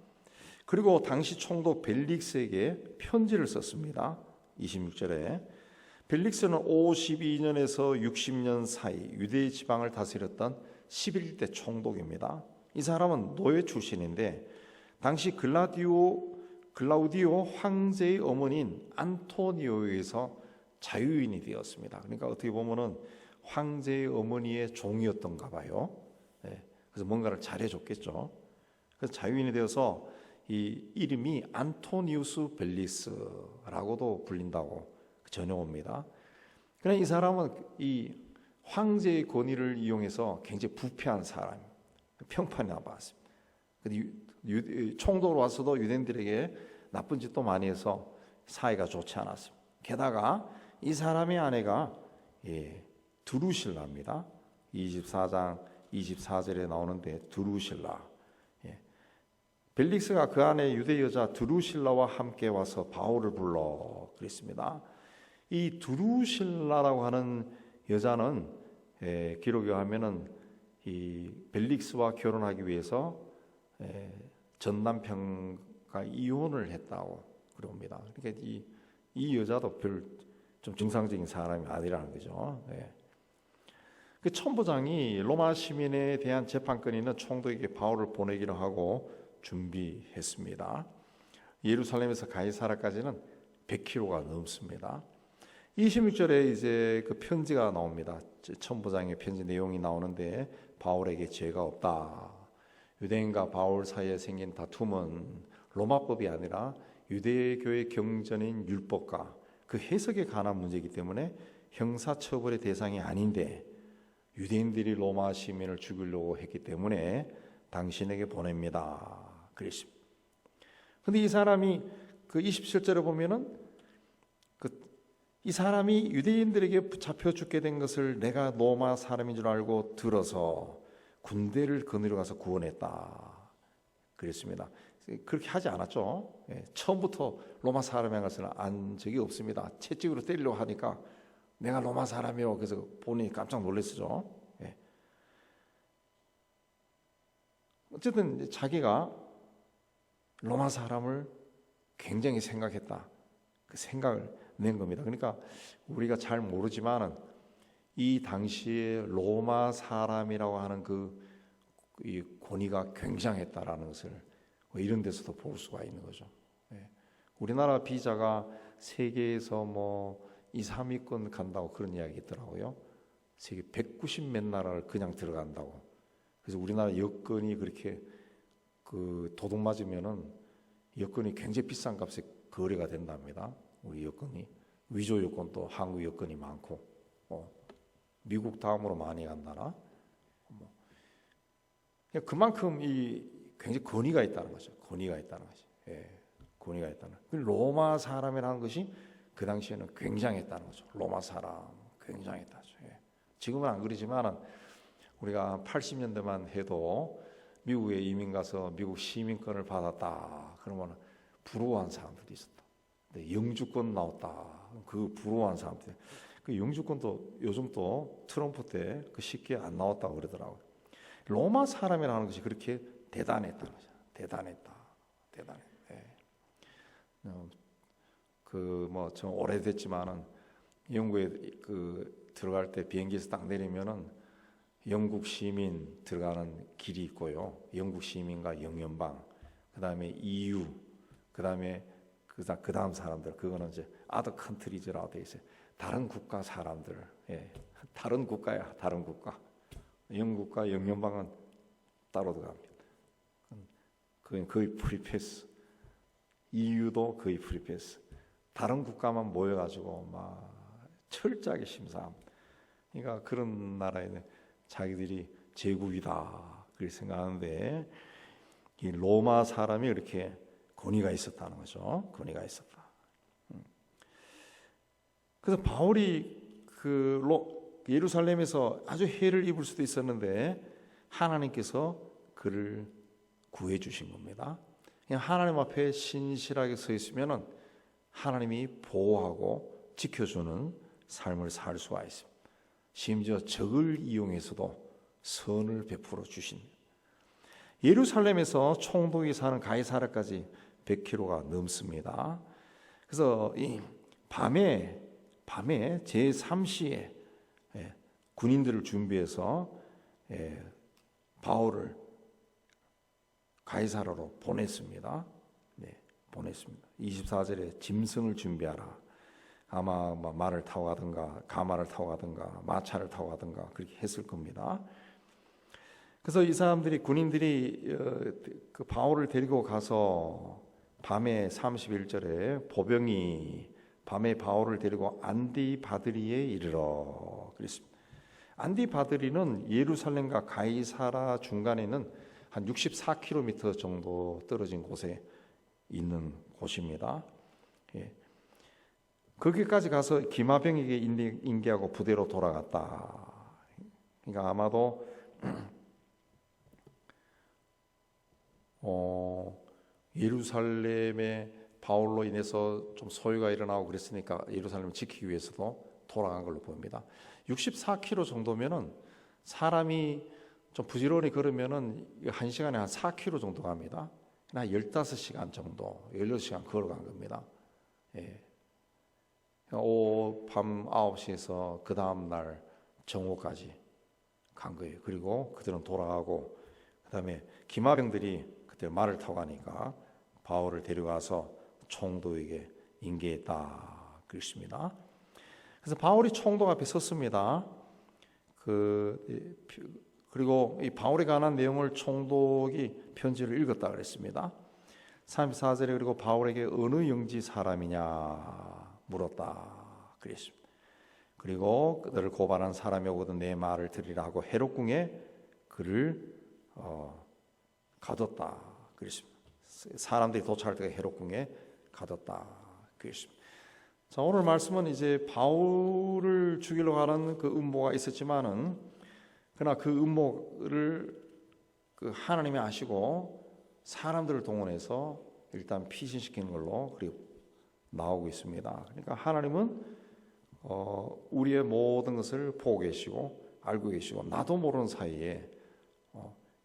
A: 그리고 당시 총독 벨릭스에게 편지를 썼습니다. 26절에 벨릭스는 52년에서 60년 사이 유대 지방을 다스렸던 11대 총독입니다. 이 사람은 노예 출신인데 당시 글라우디오 황제의 어머니인 안토니오에서 자유인이 되었습니다. 그러니까 어떻게 보면은 황제의 어머니의 종이었던가 봐요. 그래서 뭔가를 잘해줬겠죠. 그래서 자유인이 되어서 이 이름이 안토니우스 벨릭스라고도 불린다고 전해옵니다. 그러나 이 사람은 이 황제의 권위를 이용해서 굉장히 부패한 사람, 평판이 나빴습니다. 총독으로 와서도 유대인들에게 나쁜 짓도 많이 해서 사이가 좋지 않았습니다. 게다가 이 사람의 아내가 두루실라입니다. 24장 24절에 나오는데 두루실라. 벨릭스가 그 안에 유대 여자 두루실라와 함께 와서 바울을 불러 그랬습니다. 이 두루실라라고 하는 여자는 기록에 하면은 이 벨릭스와 결혼하기 위해서 전 남편과 이혼을 했다고 그럽니다. 그러니까 이 여자도 별 좀 정상적인 사람이 아니라는 거죠. 그 천부장이 로마 시민에 대한 재판권이 있는 총독에게 바울을 보내기로 하고 준비했습니다. 예루살렘에서 가이사라까지는 100km가 넘습니다. 26절에 이제 그 편지가 나옵니다. 천부장의 편지 내용이 나오는데 바울에게 죄가 없다. 유대인과 바울 사이에 생긴 다툼은 로마법이 아니라 유대교의 경전인 율법과 그 해석에 관한 문제이기 때문에 형사처벌의 대상이 아닌데 유대인들이 로마 시민을 죽이려고 했기 때문에 당신에게 보냅니다. 그랬습니다. 근데 이 사람이 그 27절에 보면은 이 사람이 유대인들에게 잡혀 죽게 된 것을 내가 로마 사람인 줄 알고 들어서 군대를 거느려 가서 구원했다. 그랬습니다. 그렇게 하지 않았죠. 처음부터 로마 사람의 것을 안 적이 없습니다. 채찍으로 때리려고 하니까 내가 로마 사람이라고 그래서 본인이 깜짝 놀랐죠. 어쨌든 자기가 로마 사람을 굉장히 생각했다. 그 생각을 낸 겁니다. 그러니까 우리가 잘 모르지만은 이 당시에 로마 사람이라고 하는 이 권위가 굉장했다라는 것을 이런 데서도 볼 수가 있는 거죠. 우리나라 비자가 세계에서 뭐 2, 3위권 간다고 그런 이야기 있더라고요. 세계 190 몇 나라를 그냥 들어간다고. 그래서 우리나라 여권이 그렇게 도둑 맞으면은 여권이 굉장히 비싼 값에 거래가 된답니다. 우리 여권이 위조 여권도 한국 여권이 많고, 미국 다음으로 많이 간 나라. 그만큼 이 굉장히 권위가 있다는 거죠. 권위가 있다는 거죠. 권위가 있다는. 로마 사람이라는 것이 그 당시에는 굉장했다는 거죠. 로마 사람 굉장했다죠. 지금은 안 그러지만 우리가 80년대만 해도 미국에 이민 가서 미국 시민권을 받았다 그러면 부러워한 사람들이 있었다. 근데 영주권 나왔다. 그 부러워한 사람들. 그 영주권도 요즘 또 트럼프 때 그 쉽게 안 나왔다고 그러더라고요. 로마 사람이라는 것이 그렇게 대단했다는 거죠. 대단했다. 대단해. 그뭐 좀 오래됐지만은 영국에 그 들어갈 때 비행기에서 딱 내리면은 영국 시민 들어가는 길이 있고요. 영국 시민과 영연방, 그다음에 EU, 그다음에 그다음 사람들, 그거는 이제 아더 컨트리즈라고 돼 있어요. 다른 국가 사람들, 다른 국가야, 다른 국가. 영국과 영연방은 따로 들어갑니다. 그건 거의 프리패스. EU도 거의 프리패스. 다른 국가만 모여가지고 막 철저하게 심사합니다. 그러니까 그런 나라에는 자기들이 제국이다 그렇게 생각하는데 이 로마 사람이 이렇게 권위가 있었다는 거죠. 권위가 있었다. 그래서 바울이 예루살렘에서 아주 해를 입을 수도 있었는데 하나님께서 그를 구해 주신 겁니다. 그냥 하나님 앞에 신실하게 서 있으면은 하나님이 보호하고 지켜주는 삶을 살 수가 있습니다. 심지어 적을 이용해서도 선을 베풀어 주신. 예루살렘에서 총독이 사는 가이사랴까지 100km가 넘습니다. 그래서 이 밤에 제3시에 군인들을 준비해서 바울을 가이사랴로 보냈습니다. 보냈습니다. 24절에 짐승을 준비하라. 아마 말을 타고 가든가 가마를 타고 가든가 마차를 타고 가든가 그렇게 했을 겁니다. 그래서 이 사람들이 군인들이 그 바울을 데리고 가서 밤에 31절에 보병이 밤에 바울을 데리고 안디바드리에 이르러 그랬습니다. 안디바드리는 예루살렘과 가이사랴 중간에는 한 64km 정도 떨어진 곳에 있는 곳입니다. 거기까지 가서 기마병에게 인계하고 부대로 돌아갔다. 그러니까 아마도 예루살렘에 바울로 인해서 좀 소요가 일어나고 그랬으니까 예루살렘을 지키기 위해서도 돌아간 걸로 보입니다. 64km 정도면은 사람이 좀 부지런히 걸으면은 1시간에 한 4km 정도 갑니다. 한 15시간 정도, 16시간 걸어간 겁니다. 밤 9시에서 그 다음 날 정오까지 간 거예요. 그리고 그들은 돌아가고 그다음에 기마병들이 그때 말을 타고 가니까 바울을 데려가서 총독에게 인계했다 그랬습니다. 그래서 바울이 총독 앞에 섰습니다. 그리고 이 바울에 관한 내용을 총독이 편지를 읽었다 그랬습니다. 34절에 그리고 바울에게 어느 영지 사람이냐 물었다 그랬습니다. 그리고 그들을 고발한 사람이 오거든 내 말을 들으라 하고 헤롯궁에 그를 가뒀다 그랬습니다. 사람들이 도착할 때 헤롯궁에 가뒀다 그랬습니다. 자, 오늘 말씀은 이제 바울을 죽이려고 하는 그 음모가 있었지만은 그러나 그 음모를 그 하나님이 아시고 사람들을 동원해서 일단 피신시키는 걸로 그리고 나오고 있습니다. 그러니까 하나님은 우리의 모든 것을 보고 계시고 알고 계시고 나도 모르는 사이에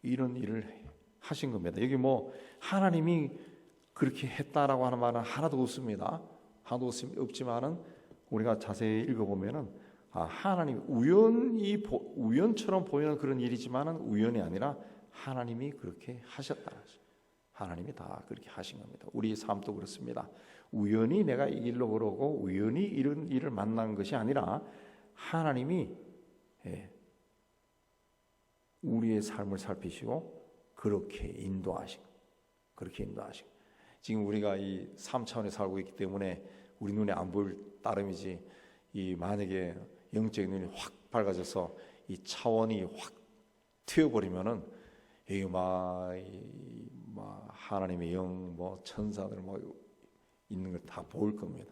A: 이런 일을 하신 겁니다. 여기 뭐 하나님이 그렇게 했다라고 하는 말은 하나도 없습니다. 하나도 없지만은 우리가 자세히 읽어보면은 하나님 우연처럼 보이는 그런 일이지만은 우연이 아니라 하나님이 그렇게 하셨다. 하나님이 다 그렇게 하신 겁니다. 우리 삶도 그렇습니다. 우연히 내가 이 길로 걸어오고 우연히 이런 일을 만난 것이 아니라 하나님이 우리의 삶을 살피시고 그렇게 인도하신 지금 우리가 이 3차원에 살고 있기 때문에 우리 눈에 안 보일 따름이지 이 만약에 영적인 눈이 확 밝아져서 이 차원이 확 튀어버리면은 여기 막 하나님의 영, 뭐 천사들 뭐 있는 걸 다 보일 겁니다.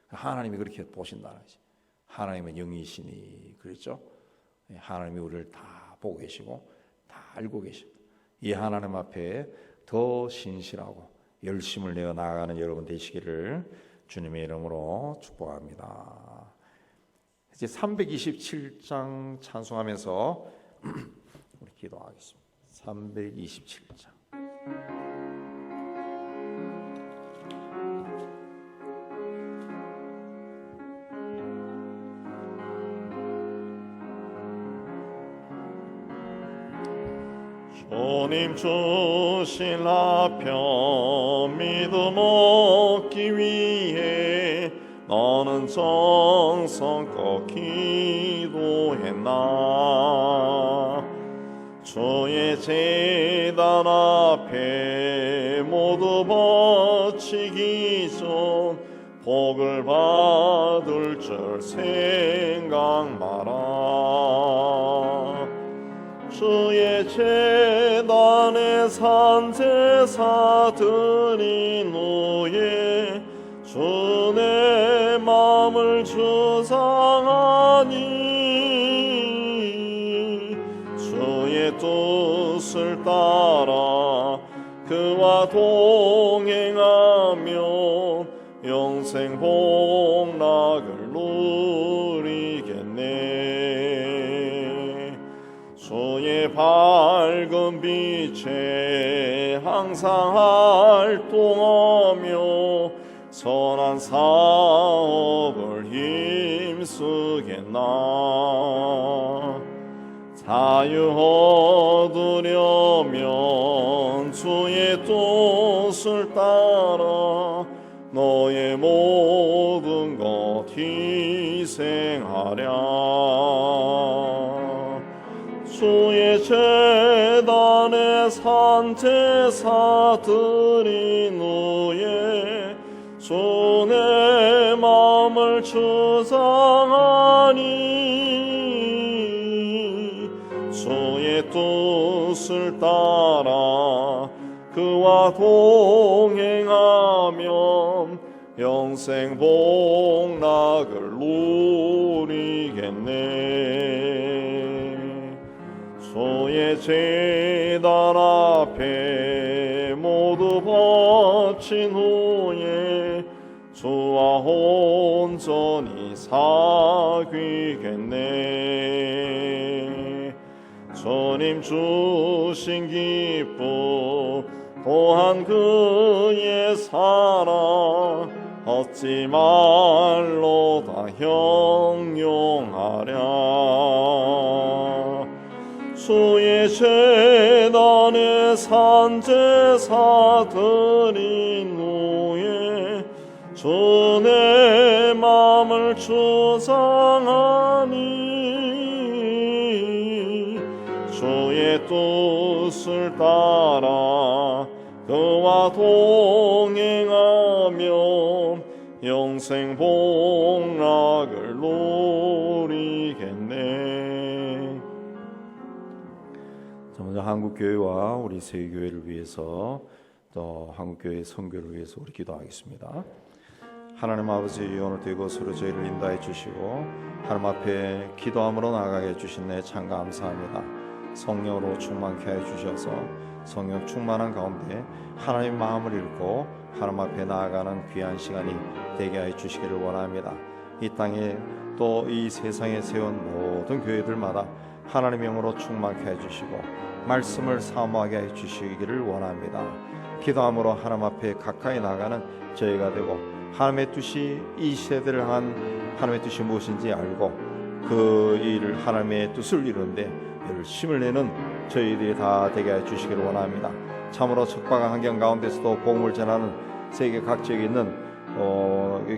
A: 하나님이 그렇게 보신다는 거지. 하나님은 영이시니 그랬죠. 하나님이 우리를 다 보고 계시고 다 알고 계십니다. 이 하나님 앞에 더 신실하고 열심을 내어 나아가는 여러분 되시기를 주님의 이름으로 축복합니다. 이제 327장 찬송하면서 우리 기도하겠습니다. 327장. 주님 주신 나편 믿음 얻기 위해 너는 정성껏 기도했나. 주의 제단 앞에 모두 바치기 전 복을 받을 줄 생각 마라. 주의 제단에 산 제사 드린 후에 주 내 마음을 주상하니 주의 뜻을 따라 그와 동행하며 영생 복락을 누리겠네. 주의 밝은 빛에 항상 활동하며 선한 사업을 힘쓰겠나. 자유 얻으려면 주의 뜻을 따라 너의 모든 것 희생하랴. 주의 제단에 산 제사 드린 후에 주 내 마음을 주상하니 주의 뜻을 따라 그와 동행하면 영생 복락을 누리겠네. 주의 제단 앞에 모두 바친 후에 주와 온전히 사귀겠네. 주님 주신 기쁨 또한 그의 사랑 얻지 말로 다 형용하랴. 주의 제단에 산 제사 드린 후에 주 내 마음을 주상하니 주의 뜻을 따라 그와 동행하며 영생 복락을 누리겠네. 먼저 한국교회와 우리 세계교회를 위해서 또 한국교회 선교를 위해서 우리 기도하겠습니다. 하나님 아버지, 오늘도 이곳으로 저희를 인도해 주시고 하나님 앞에 기도함으로 나아가게 해주신 데 참 감사합니다. 성령으로 충만케 해 주셔서 성령 충만한 가운데 하나님 마음을 읽고 하나님 앞에 나아가는 귀한 시간이 되게 해 주시기를 원합니다. 이 땅에 또 이 세상에 세운 모든 교회들마다 하나님의 영으로 충만케 해 주시고 말씀을 사모하게 해 주시기를 원합니다. 기도함으로 하나님 앞에 가까이 나가는 저희가 되고 하나님의 뜻이 이 세대를 향한 하나님의 뜻이 무엇인지 알고 그 일을 하나님의 뜻을 이루는데 열심을 내는 저희들이 다 되게 해 주시기를 원합니다. 참으로 척박한 환경 가운데서도 복음을 전하는 세계 각지에 있는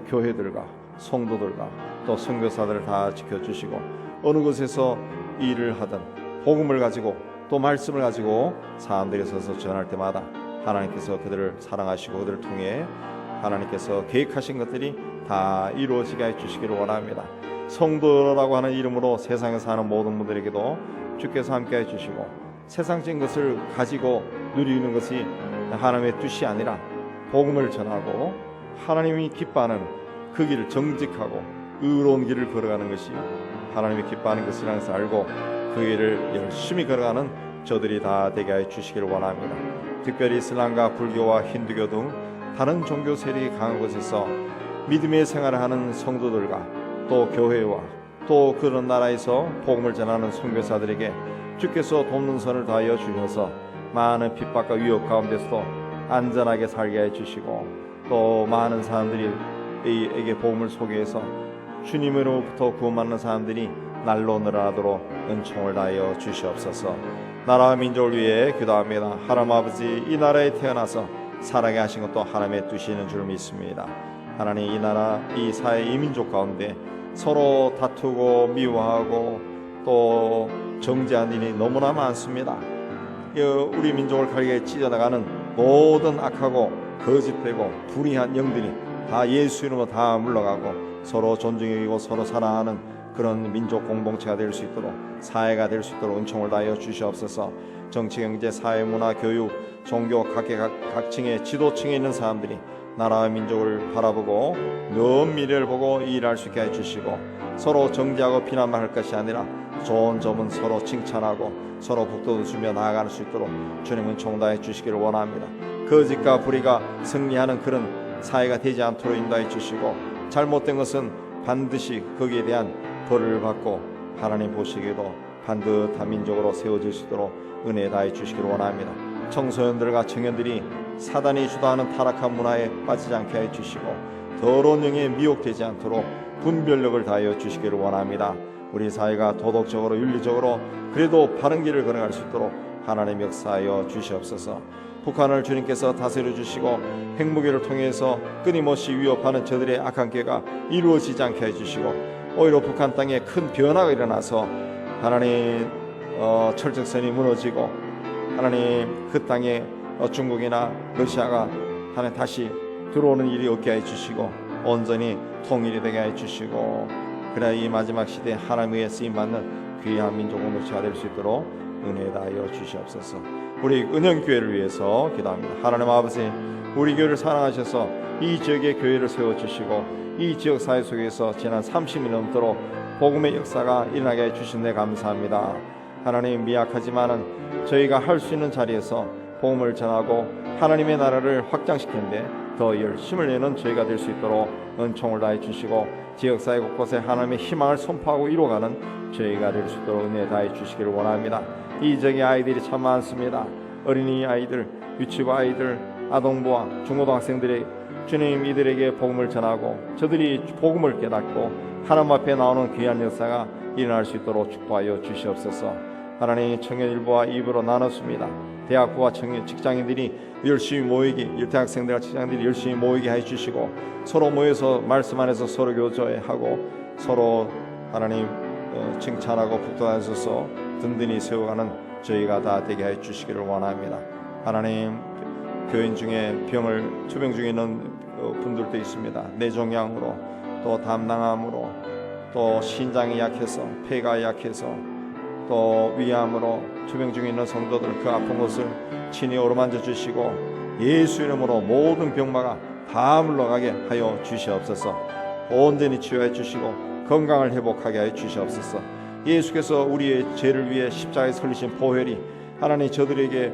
A: 교회들과 성도들과 또 선교사들을 다 지켜주시고 어느 곳에서 일을 하든 복음을 가지고 또 말씀을 가지고 사람들이 서서 전할 때마다 하나님께서 그들을 사랑하시고 그들을 통해 하나님께서 계획하신 것들이 다 이루어지게 해주시기를 원합니다. 성도라고 하는 이름으로 세상에 사는 모든 분들에게도 주께서 함께 해주시고 세상적인 것을 가지고 누리는 것이 하나님의 뜻이 아니라 복음을 전하고 하나님이 기뻐하는 그 길을 정직하고 의로운 길을 걸어가는 것이 하나님이 기뻐하는 것이라는 것을 알고 그 일을 열심히 걸어가는 저들이 다 되게 해 주시기를 원합니다. 특별히 이슬람과 불교와 힌두교 등 다른 종교 세력이 강한 곳에서 믿음의 생활을 하는 성도들과 또 교회와 또 그런 나라에서 복음을 전하는 선교사들에게 주께서 돕는 선을 다하여 주셔서 많은 핍박과 위협 가운데서도 안전하게 살게 해주시고 또 많은 사람들이 에게 복음을 소개해서 주님으로부터 구원받는 사람들이 날로 늘어나도록 은총을 다하여 주시옵소서. 나라와 민족을 위해 기도합니다. 하나님 아버지, 이 나라에 태어나서 살아게 하신 것도 하나님의 뜻이는 줄 믿습니다. 하나님, 이 나라, 이 사회, 이 민족 가운데 서로 다투고 미워하고 또 정죄한 일이 너무나 많습니다. 우리 민족을 가리게 찢어나가는 모든 악하고 거짓되고 불의한 영들이 다 예수 이름으로 다 물러가고 서로 존중하고 서로 사랑하는 그런 민족 공동체가 될 수 있도록, 사회가 될 수 있도록 은총을 다하여 주시옵소서. 정치, 경제, 사회, 문화, 교육, 종교 각층의 지도층에 있는 사람들이 나라와 민족을 바라보고 먼 미래를 보고 일할 수 있게 해주시고 서로 정죄하고 비난만 할 것이 아니라 좋은 점은 서로 칭찬하고 서로 북돋워 주며 나아갈 수 있도록 주님은 총다해 주시기를 원합니다. 거짓과 불의가 승리하는 그런 사회가 되지 않도록 인도해 주시고 잘못된 것은 반드시 거기에 대한 벌을 받고 하나님 보시기에도 반듯한 민족으로 세워질 수 있도록 은혜 다해 주시기를 원합니다. 청소년들과 청년들이 사단이 주도하는 타락한 문화에 빠지지 않게 해 주시고 더러운 영에 미혹되지 않도록 분별력을 다하여 주시기를 원합니다. 우리 사회가 도덕적으로 윤리적으로 그래도 바른 길을 걸어갈 수 있도록 하나님 역사하여 주시옵소서. 북한을 주님께서 다스려 주시고 핵무기를 통해서 끊임없이 위협하는 저들의 악한 꾀가 이루어지지 않게 해주시고 오히려 북한 땅에 큰 변화가 일어나서 하나님 철책선이 무너지고 하나님 그 땅에 중국이나 러시아가 하나님 다시 들어오는 일이 없게 해주시고 온전히 통일이 되게 해주시고 그래야 이 마지막 시대에 하나님의 쓰임받는 귀한 민족 공동체가 될 수 있도록 은혜 다하여 주시옵소서. 우리 은영교회를 위해서 기도합니다. 하나님 아버지, 우리 교회를 사랑하셔서 이 지역의 교회를 세워주시고 이 지역 사회 속에서 지난 30년 넘도록 복음의 역사가 일어나게 해주신 데 감사합니다. 하나님, 미약하지만은 저희가 할 수 있는 자리에서 복음을 전하고 하나님의 나라를 확장시키는데 더 열심을 내는 저희가 될 수 있도록 은총을 다해 주시고 지역사회 곳곳에 하나님의 희망을 선포하고 이루어가는 저희가 될 수 있도록 은혜 다해 주시기를 원합니다. 이 지역의 아이들이 참 많습니다. 어린이 아이들, 유치부 아이들, 아동부와 중고등학생들의 주님 이들에게 복음을 전하고 저들이 복음을 깨닫고 하나님 앞에 나오는 귀한 역사가 일어날 수 있도록 축복하여 주시옵소서. 하나님, 청년 1부와 2부로 나눴습니다. 대학부와 청년 직장인들이 열심히 모이기, 대학생들과 직장인들이 열심히 모이게 해주시고 서로 모여서 말씀 안에서 서로 교제하고 서로 하나님 칭찬하고 북돋아주셔서 든든히 세워가는 저희가 다 되게 해주시기를 원합니다. 하나님, 교인 중에 투병 중에 있는 분들도 있습니다. 뇌종양으로 또 담낭암으로 또 신장이 약해서 폐가 약해서 또 위암으로 투병 중에 있는 성도들 그 아픈 것을 친히 어루만져 주시고 예수 이름으로 모든 병마가 다 물러가게 하여 주시옵소서. 온전히 치유해 주시고 건강을 회복하게 하여 주시옵소서. 예수께서 우리의 죄를 위해 십자가에 설리신 보혈이 하나님 저들에게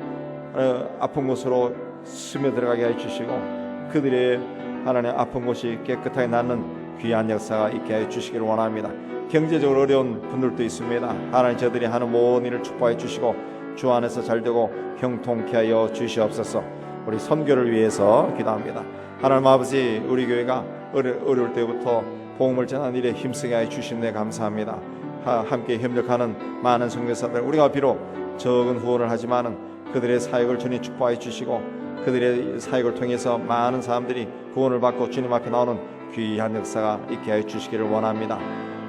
A: 아픈 곳으로 스며들어가게 해주시고 그들의 하나님 아픈 곳이 깨끗하게 낫는 귀한 역사가 있게 해주시기를 원합니다. 경제적으로 어려운 분들도 있습니다. 하나님 저들이 하는 모든 일을 축복해 주시고 주 안에서 잘되고 형통케 하여 주시옵소서. 우리 선교를 위해서 기도합니다. 하나님 아버지, 우리 교회가 어려울 때부터 복음을 전하는 일에 힘쓰게 해 주신 데 감사합니다. 함께 협력하는 많은 선교사들, 우리가 비록 적은 후원을 하지만은 그들의 사역을 주님 축복해 주시고 그들의 사역을 통해서 많은 사람들이 구원을 받고 주님 앞에 나오는 귀한 역사가 있게 해 주시기를 원합니다.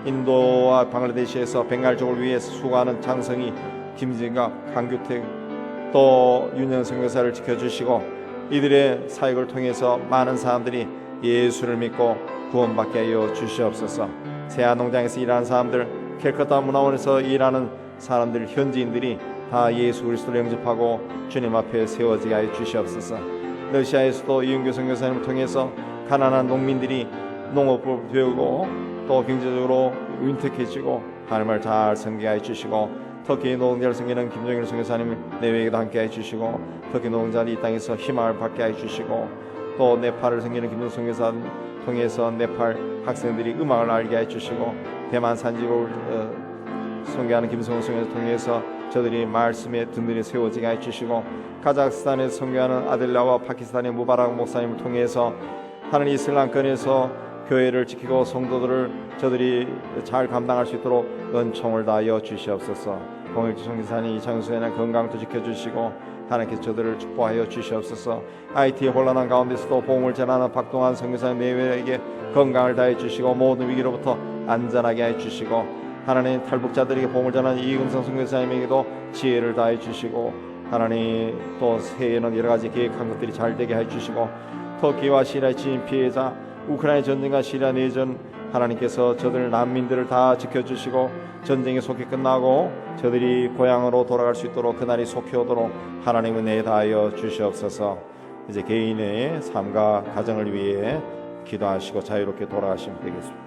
A: 인도와 방글라데시에서 벵갈족을 위해서 수고하는 장성희, 김진갑, 강규택 또 윤영 선교사를 지켜주시고 이들의 사역을 통해서 많은 사람들이 예수를 믿고 구원받게 하여 주시옵소서. 세아농장에서 일하는 사람들, 캘커타 문화원에서 일하는 사람들, 현지인들이 다 예수 그리스도를 영접하고 주님 앞에 세워지게 하여 주시옵소서. 러시아에서도 이은교 선교사님을 통해서 가난한 농민들이 농업을 배우고 또 경제적으로 윤택해지고 하나님을 잘 섬기게 해주시고 특히 노동자를 섬기는 김종일 선교사님 내외에게도 함께 해주시고 특히 노동자들이 이 땅에서 희망을 받게 해주시고 또 네팔을 섬기는 김종일 선교사 통해서 네팔 학생들이 음악을 알게 해주시고 대만 산지를 선교하는 김성훈 선교사 통해서 저들이 말씀에 든든히 세워지게 해주시고 카자흐스탄에 선교하는 아들라와 파키스탄의 무바락 목사님을 통해서 하나님 이슬람권에서 교회를 지키고 성도들을 저들이 잘 감당할 수 있도록 은총을 다하여 주시옵소서. 공일주 선교사님 이창수에는 건강도 지켜주시고 하나님께서 저들을 축복하여 주시옵소서. IT의 혼란한 가운데서도 복음을 전하는 박동환 선교사님 매회에게 건강을 다해 주시고 모든 위기로부터 안전하게 해 주시고 하나님 탈북자들에게 복음을 전하는 이금성 선교사님에게도 지혜를 다해 주시고 하나님 또 새해에는 여러 가지 계획한 것들이 잘 되게 해 주시고 터키와 시리아의 지진 피해자 우크라이나 전쟁과 시리아 내전 하나님께서 저들 난민들을 다 지켜주시고 전쟁이 속히 끝나고 저들이 고향으로 돌아갈 수 있도록 그날이 속히 오도록 하나님은 은혜 다하여 주시옵소서. 이제 개인의 삶과 가정을 위해 기도하시고 자유롭게 돌아가시면 되겠습니다.